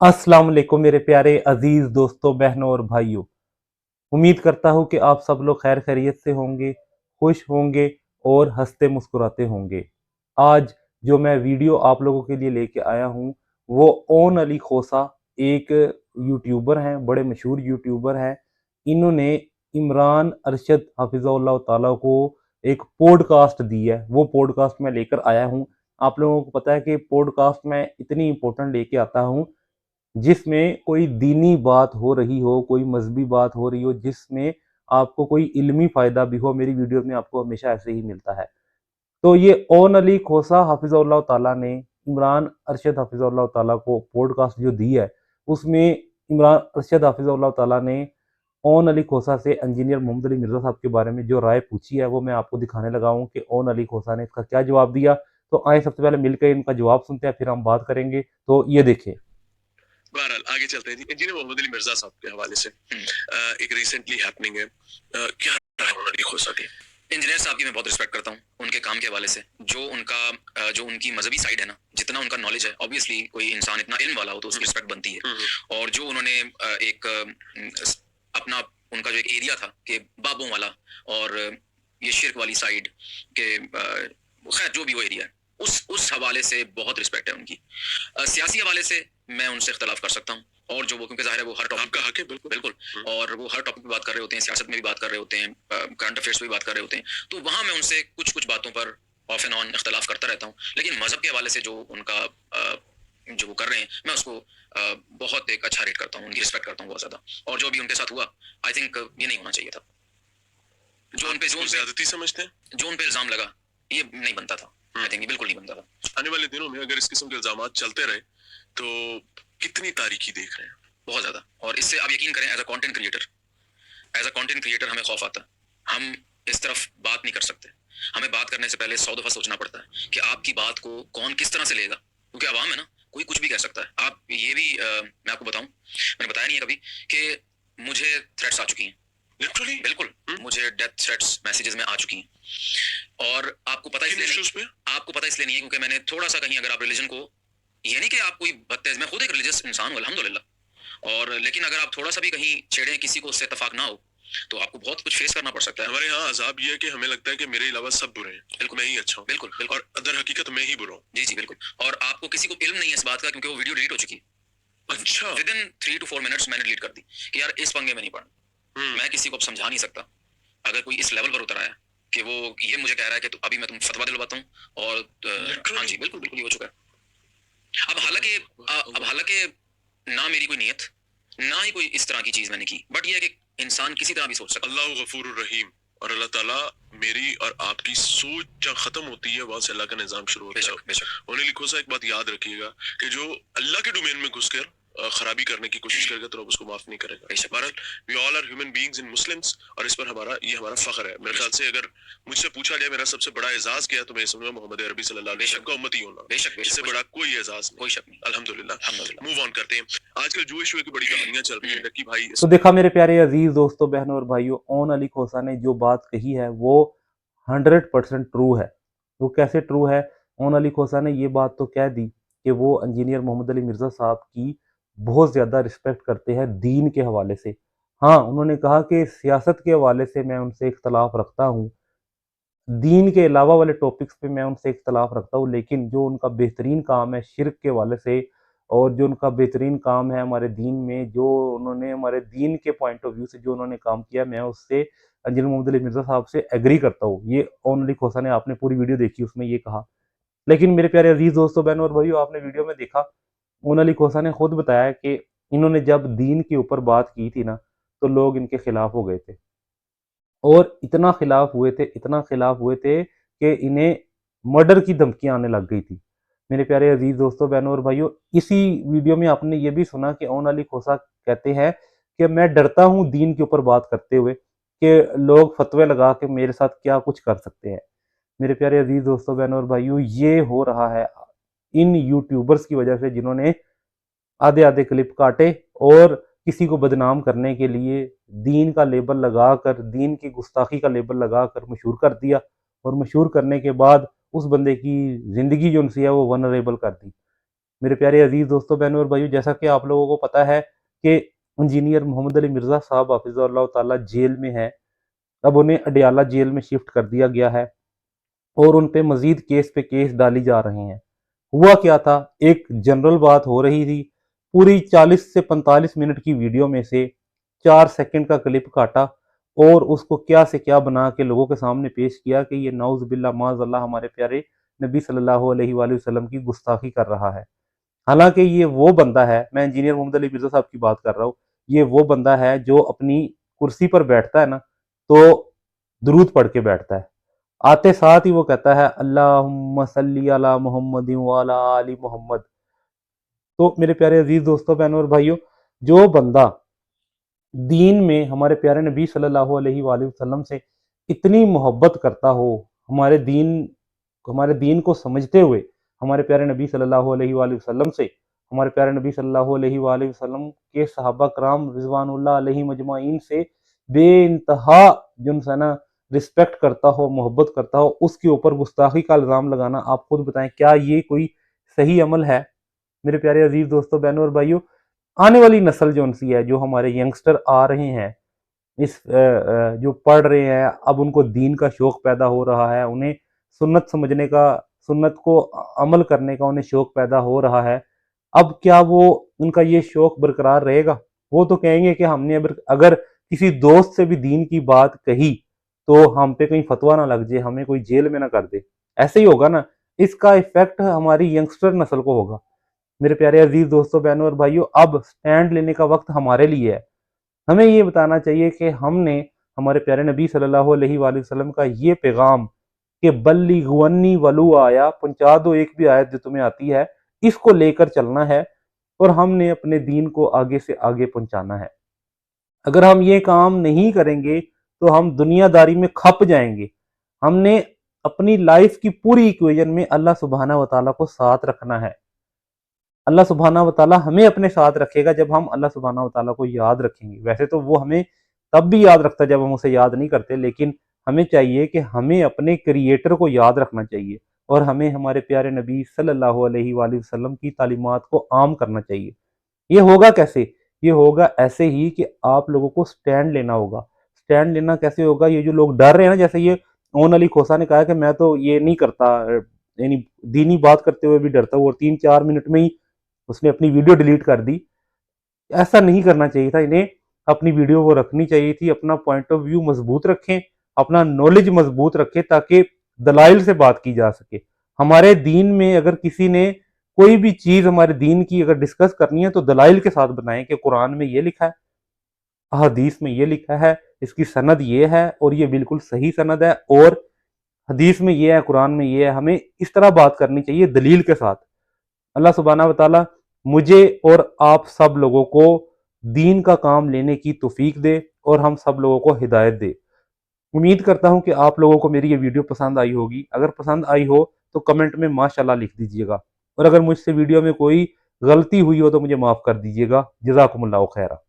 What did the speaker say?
अस्सलाम वालेकुम मेरे प्यारे अजीज दोस्तों, बहनों और भाइयों। उम्मीद करता हूँ कि आप सब लोग खैर खैरियत से होंगे, खुश होंगे और हंसते मुस्कुराते होंगे। आज जो मैं वीडियो आप लोगों के लिए लेके आया हूँ वो ओन अली खोसा, एक यूट्यूबर हैं, बड़े मशहूर यूट्यूबर हैं। इन्होंने इमरान अरशद हफिज़हुल्लाह ताला को एक पॉडकास्ट दी है। वो पॉडकास्ट मैं लेकर आया हूँ। आप लोगों को पता है कि पॉडकास्ट मैं इतनी इंपॉर्टेंट लेके आता हूँ जिसमें कोई दीनी बात हो रही हो, कोई मजहबी बात हो रही हो, जिसमें आपको कोई इल्मी फ़ायदा भी हो। मेरी वीडियो में आपको हमेशा ऐसे ही मिलता है। तो ये ओन अली खोसा हफिज़हुल्लाह ताला ने इमरान अरशद हफिज़हुल्लाह ताला को पॉडकास्ट जो दी है, उसमें इमरान अरशद हफिज़हुल्लाह ताला ने ओन अली खोसा से इंजीनियर मोहम्मद अली मिर्ज़ा साहब के बारे में जो राय पूछी है, वो मैं आपको दिखाने लगा हूँ कि ओन अली खोसा ने इसका क्या जवाब दिया। तो आए सबसे पहले मिलकर इनका जवाब सुनते हैं, फिर हम बात करेंगे। तो ये देखिए। बहरहाल आगे चलते हैं जी। इंजीनियर मोहम्मद अली मिर्जा साहब के हवाले से एक रिसेंटली हैपनिंग है। क्या राय मोहम्मद अली खोसा की? इंजीनियर साहब की मैं बहुत रिस्पेक्ट करता हूँ उनके काम के हवाले से। जो उनकी मजहबी साइड है ना, जितना उनका नॉलेज है, ऑब्वियसली कोई इंसान इतना इल्म वाला हो तो उसकी रिस्पेक्ट बनती है। और जो उन्होंने एक अपना उनका जो एक एरिया था कि बाबों वाला और ये शिरक वाली साइड के, खैर जो भी वो एरिया है, उस हवाले से बहुत रिस्पेक्ट है उनकी। सियासी हवाले से मैं उनसे इख्तलाफ कर सकता हूँ, और जो वो, क्योंकि जाहिर है वो हर टॉपिक का हक है, बिल्कुल बिल्कुल, और वो हर टॉपिक पे बात कर रहे होते हैं, सियासत में भी बात कर रहे होते हैं, करंट अफेयर्स पे भी बात कर रहे होते हैं, तो वहां मैं उनसे कुछ कुछ बातों पर ऑफ एंड ऑन इख्तलाफ करता रहता हूँ। लेकिन मजहब के हवाले से जो उनका जो वो कर रहे हैं, मैं उसको बहुत एक अच्छा रेट करता हूँ, उनकी रिस्पेक्ट करता हूँ बहुत ज्यादा। और जो भी उनके साथ हुआ, आई थिंक ये नहीं होना चाहिए था। जो उन पे ज्यादती समझते हैं, जो उन पे इल्जाम लगा, ये नहीं बनता था। आई थिंक ये बिल्कुल नहीं बनता था। आने वाले दिनों में अगर इस किस्म के इल्जाम चलते रहे तो कितनी तारीखी देख रहे हैं? बहुत ज्यादा। और इससे आप यकीन करें, एज अ कंटेंट क्रिएटर हमें खौफ आता है। हम इस तरफ बात नहीं कर सकते। हमें बात करने से पहले 100 दफा सोचना पड़ता है कि आपकी बात को कौन किस तरह से लेगा, क्योंकि आवाम है ना, कोई कुछ भी कह सकता है। आप ये भी मैं आपको बताऊं, मैंने बताया नहीं है कभी कि मुझे थ्रेट्स आ चुकी हैं, लिटरली, बिल्कुल। मुझे डेथ थ्रेट्स मैसेजेस में आ चुकी हैं। और आपको पता इसलिए नहीं है क्योंकि मैंने थोड़ा सा कहीं, अगर आप रिलीजन को, ये नहीं कि आप कोई बदतमीज, मैं खुद एक रिलीजियस इंसान हूं अल्हम्दुलिल्लाह, और लेकिन अगर आप थोड़ा सा भी कहीं छेड़े किसी को, उससे इत्तेफाक ना हो, तो आपको बहुत कुछ फेस करना पड़ सकता है। हमारे यहाँ अजाब ये है कि हमें लगता है कि मेरे अलावा सब बुरे हैं, बिल्कुल मैं ही अच्छा हूँ, बिल्कुल बिल्कुल, और अदर हकीकत मैं ही बुरा हूँ। जी जी बिल्कुल। और आपको किसी को इल्म नहीं है इस बात का, क्योंकि वो वीडियो डिलीट हो चुकी है। अच्छा। विद इन 3 to 4 मिनट्स मैंने डिलीट कर दी कि यार इस पंगे में नहीं पड़ना। मैं किसी को अब समझा नहीं सकता। अगर कोई इस लेवल पर उतर आया कि वो ये मुझे कह रहा है कि अभी मैं तुम फतवा दिलवाता हूँ, और हाँ जी बिल्कुल बिल्कुल ये हो चुका है। अब हालांकि ना मेरी कोई नीयत, ना ही कोई इस तरह की चीज मैंने की, बट ये है कि इंसान किसी तरह भी सोच सकता है। अल्लाह गफूर रहीम, और अल्लाह ताला मेरी और आपकी सोच जहाँ खत्म होती है वहां से अल्लाह का निजाम शुरू होता है। बेशक बेशक। उन्हें लिखो सा एक बात याद रखिएगा कि जो अल्लाह के डोमेन में घुसकर खराबी करने की कोशिश करेगा तो रब उसको माफ नहीं करेगा। बहरहाल we all are human beings in Muslims, और इस पर हमारा फख्र है। मेरे ख्याल से अगर मुझसे पूछा जाए मेरा सबसे बड़ा एजाज क्या है, तो मैं समझूंगा मोहम्मद अरबी सल्लल्लाहु अलैहि वसल्लम का उम्मती होना। बेशक बेशक, इससे बड़ा कोई एजाज नहीं, कोई शक नहीं। अल्हम्दुलिल्लाह। मूव ऑन करते हैं। आजकल जो इशू की बड़ी कहानियां चल रही है लकी भाई। तो देखा मेरे प्यारे अजीज दोस्तों, बहनों और भाइयों, ओन अली खोसा ने जो बात कही है वो 100% ट्रू है। वो कैसे ट्रू है? ओन अली खोसा ने ये बात तो कह दी कि वो इंजीनियर मोहम्मद अली मिर्ज़ा साहब की बहुत ज़्यादा रिस्पेक्ट करते हैं दीन के हवाले से। हाँ, उन्होंने कहा कि सियासत के हवाले से मैं उनसे इख्तलाफ रखता हूँ, दीन के अलावा वाले टॉपिक्स पे मैं उनसे इख्तलाफ रखता हूँ, लेकिन जो उनका बेहतरीन काम है शिर्क के हवाले से, और जो उनका बेहतरीन काम है हमारे दीन में, जो उन्होंने हमारे दीन के पॉइंट ऑफ व्यू से जो उन्होंने काम किया, मैं उससे इंजीनियर मोहम्मद अली मिर्ज़ा साहब से एग्री करता हूँ। ये ओन अली खोसा ने, आपने पूरी वीडियो देखी, उसमें ये कहा। लेकिन मेरे प्यारे अजीज दोस्तों, बहनों और भाइयों, आपने वीडियो में देखा, ओन अली खोसा ने खुद बताया कि इन्होंने जब दीन के ऊपर बात की थी ना, तो लोग इनके खिलाफ हो गए थे, और इतना खिलाफ हुए थे कि इन्हें मर्डर की धमकियां आने लग गई थी। मेरे प्यारे अजीज दोस्तों, बहनों और भाइयों, इसी वीडियो में आपने ये भी सुना कि ओन अली खोसा कहते हैं कि मैं डरता हूं दीन के ऊपर बात करते हुए कि लोग फतवे लगा के मेरे साथ क्या कुछ कर सकते हैं। मेरे प्यारे अजीज दोस्तों, बहनों और भाइयों, ये हो रहा है इन यूट्यूबर्स की वजह से, जिन्होंने आधे आधे क्लिप काटे और किसी को बदनाम करने के लिए दीन का लेबल लगाकर, दीन की गुस्ताखी का लेबल लगाकर मशहूर कर दिया, और मशहूर करने के बाद उस बंदे की ज़िंदगी जो उनसे है वो वनरेबल कर दी। मेरे प्यारे अजीज दोस्तों, बहनों और भाइयों, जैसा कि आप लोगों को पता है कि इंजीनियर मोहम्मद अली मिर्ज़ा साहब हाफिज़हुल्लाह ताला जेल में हैं। अब उन्हें अडियाला जेल में शिफ्ट कर दिया गया है और उन पे मजीद केस पे केस डाली जा रहे हैं। हुआ क्या था, एक जनरल बात हो रही थी। पूरी 40 से 45 मिनट की वीडियो में से 4 सेकंड का क्लिप काटा और उसको क्या से क्या बना के लोगों के सामने पेश किया कि ये नाउज़ बिल्ला माज़अल्लाह हमारे प्यारे नबी सल्लल्लाहु अलैहि वसल्लम की गुस्ताखी कर रहा है। हालांकि ये वो बंदा है, मैं इंजीनियर मोहम्मद अली मिर्जा साहब की बात कर रहा हूँ। ये वो बंदा है जो अपनी कुर्सी पर बैठता है ना, तो दुरूद पढ़ के बैठता है। आते साथ ही वो कहता है अल्लाहुम्मा सल्ली अला मुहम्मदिन व अला आलि मोहम्मद। तो मेरे प्यारे अजीज दोस्तों, बहनों और भाइयों, जो बंदा दीन में हमारे प्यारे नबी सल्लल्लाहु अलैहि वसल्लम से इतनी मोहब्बत करता हो, हमारे दीन को समझते हुए हमारे प्यारे नबी सल्लल्लाहु अलैहि वसल्लम से, हमारे प्यारे नबी सल्लल्लाहु अलैहि वसल्लम के सहाबा कराम रिजवानुल्लाह अलैहिम अजमाइन से बेइंतहा जो है ना रिस्पेक्ट करता हो, मोहब्बत करता हो, उसके ऊपर गुस्ताखी का इल्ज़ाम लगाना, आप खुद बताएं क्या ये कोई सही अमल है? मेरे प्यारे अजीज दोस्तों, बहनों और भाइयों, आने वाली नस्ल जो सी है, जो हमारे यंगस्टर आ रहे हैं, जो पढ़ रहे हैं, अब उनको दीन का शौक पैदा हो रहा है, उन्हें सुन्नत समझने का, सुन्नत को अमल करने का उन्हें शौक पैदा हो रहा है। अब क्या वो उनका ये शौक बरकरार रहेगा? वो तो कहेंगे कि हमने अगर किसी दोस्त से भी दीन की बात कही तो हम पे कहीं फतवा ना लग जाए, हमें कोई जेल में ना कर दे। ऐसे ही होगा ना, इसका इफेक्ट हमारी यंगस्टर नस्ल को होगा। मेरे प्यारे अजीज दोस्तों, बहनों और भाइयों, अब स्टैंड लेने का वक्त हमारे लिए है। हमें ये बताना चाहिए कि हमने हमारे प्यारे नबी सल्लल्लाहु अलैहि वसल्लम का ये पैगाम कि बल्लिगुअन्नी वलू आया, पहुंचा दो एक भी आयत जो तुम्हें आती है, इसको लेकर चलना है और हमने अपने दीन को आगे से आगे पहुंचाना है। अगर हम ये काम नहीं करेंगे तो हम दुनियादारी में खप जाएंगे। हमने अपनी लाइफ की पूरी इक्वेशन में अल्लाह सुबहाना व तआला को साथ रखना है। अल्लाह सुबहाना व तआला हमें अपने साथ रखेगा जब हम अल्लाह सुबहाना व तआला को याद रखेंगे। वैसे तो वो हमें तब भी याद रखता है जब हम उसे याद नहीं करते, लेकिन हमें चाहिए कि हमें अपने क्रिएटर को याद रखना चाहिए और हमें हमारे प्यारे नबी सल्लल्लाहु अलैहि वसल्लम की तालीमात को आम करना चाहिए। ये होगा कैसे? ये होगा ऐसे ही कि आप लोगों को स्टैंड लेना होगा। स्टैंड लेना कैसे होगा? ये जो लोग डर रहे हैं ना, जैसे ये ओन अली खोसा ने कहा कि मैं तो ये नहीं करता, यानी दीनी बात करते हुए भी डरता हूँ, और 3-4 मिनट में ही उसने अपनी वीडियो डिलीट कर दी। ऐसा नहीं करना चाहिए था इन्हें। अपनी वीडियो वो रखनी चाहिए थी, अपना पॉइंट ऑफ व्यू मजबूत रखें, अपना नॉलेज मजबूत रखें, ताकि दलाइल से बात की जा सके। हमारे दीन में अगर किसी ने कोई भी चीज हमारे दीन की अगर डिस्कस करनी है तो दलाइल के साथ बताएं कि कुरान में ये लिखा है, हदीस में ये लिखा है, इसकी सनद ये है और ये बिल्कुल सही सनद है, और हदीस में ये है, कुरान में ये है। हमें इस तरह बात करनी चाहिए दलील के साथ। अल्लाह सुब्हाना व तआला मुझे और आप सब लोगों को दीन का काम लेने की तौफीक दे और हम सब लोगों को हिदायत दे। उम्मीद करता हूं कि आप लोगों को मेरी ये वीडियो पसंद आई होगी। अगर पसंद आई हो तो कमेंट में माशाल्लाह लिख दीजिएगा, और अगर मुझसे वीडियो में कोई गलती हुई हो तो मुझे माफ़ कर दीजिएगा। जज़ाकुमुल्लाहु खैरा।